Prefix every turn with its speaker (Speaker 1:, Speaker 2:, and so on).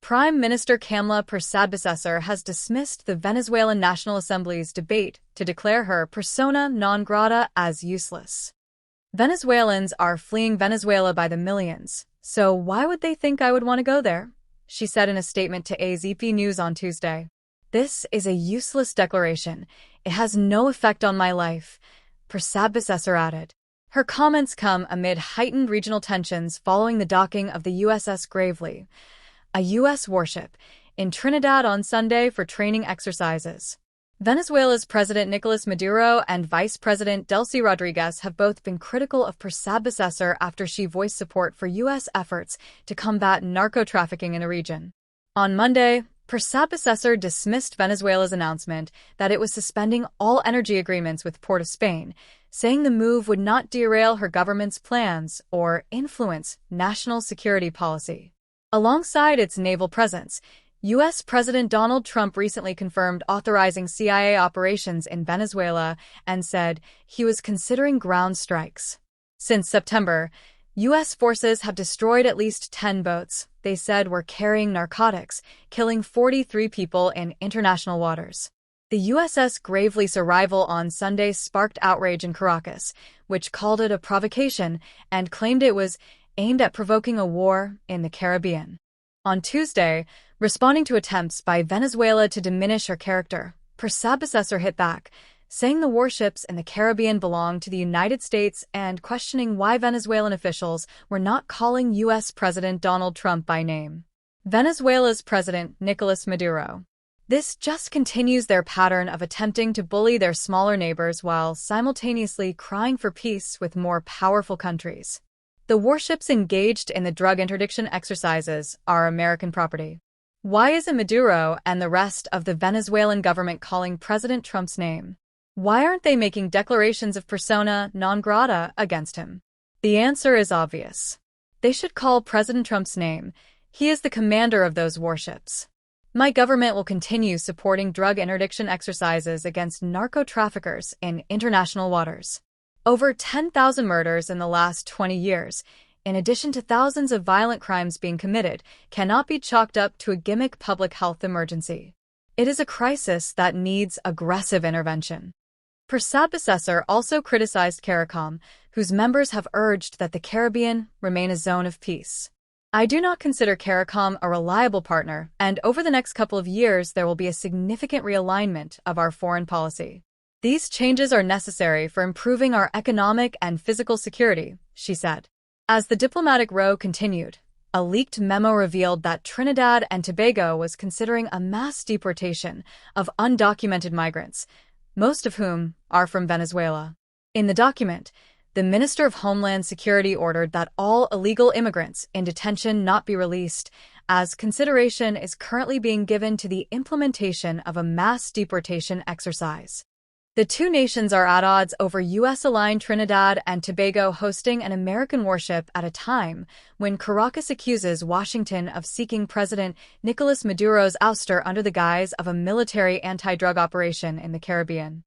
Speaker 1: Prime Minister Kamla Persad-Bissessar has dismissed the Venezuelan National Assembly's debate to declare her persona non grata as useless. Venezuelans are fleeing Venezuela by the millions, so why would they think I would want to go there? She said in a statement to AZP News on Tuesday. This is a useless declaration. It has no effect on my life, Persad-Bissessar added. Her comments come amid heightened regional tensions following the docking of the USS Gravely, a U.S. warship, in Trinidad on Sunday for training exercises. Venezuela's President Nicolas Maduro and Vice President Delcy Rodriguez have both been critical of Persad-Bissessar after she voiced support for U.S. efforts to combat narco-trafficking in the region. On Monday, Persad-Bissessar dismissed Venezuela's announcement that it was suspending all energy agreements with Port of Spain, saying the move would not derail her government's plans or influence national security policy. Alongside its naval presence, U.S. President Donald Trump recently confirmed authorizing CIA operations in Venezuela and said he was considering ground strikes. Since September, U.S. forces have destroyed at least 10 boats they said were carrying narcotics, killing 43 people in international waters. The USS Gravely's arrival on Sunday sparked outrage in Caracas, which called it a provocation and claimed it was aimed at provoking a war in the Caribbean. On Tuesday, responding to attempts by Venezuela to diminish her character, Persad-Bissessar hit back, saying the warships in the Caribbean belong to the United States and questioning why Venezuelan officials were not calling U.S. President Donald Trump by name. Venezuela's President Nicolas Maduro. This just continues their pattern of attempting to bully their smaller neighbors while simultaneously crying for peace with more powerful countries. The warships engaged in the drug interdiction exercises are American property. Why isn't Maduro and the rest of the Venezuelan government calling President Trump's name? Why aren't they making declarations of persona non grata against him? The answer is obvious. They should call President Trump's name. He is the commander of those warships. My government will continue supporting drug interdiction exercises against narco-traffickers in international waters. Over 10,000 murders in the last 20 years, in addition to thousands of violent crimes being committed, cannot be chalked up to a gimmick public health emergency. It is a crisis that needs aggressive intervention. Persad-Bissessar also criticized CARICOM, whose members have urged that the Caribbean remain a zone of peace. I do not consider CARICOM a reliable partner, and over the next couple of years there will be a significant realignment of our foreign policy. These changes are necessary for improving our economic and physical security, she said. As the diplomatic row continued, a leaked memo revealed that Trinidad and Tobago was considering a mass deportation of undocumented migrants, most of whom are from Venezuela. In the document, the Minister of Homeland Security ordered that all illegal immigrants in detention not be released, as consideration is currently being given to the implementation of a mass deportation exercise. The two nations are at odds over U.S.-aligned Trinidad and Tobago hosting an American warship at a time when Caracas accuses Washington of seeking President Nicolas Maduro's ouster under the guise of a military anti-drug operation in the Caribbean.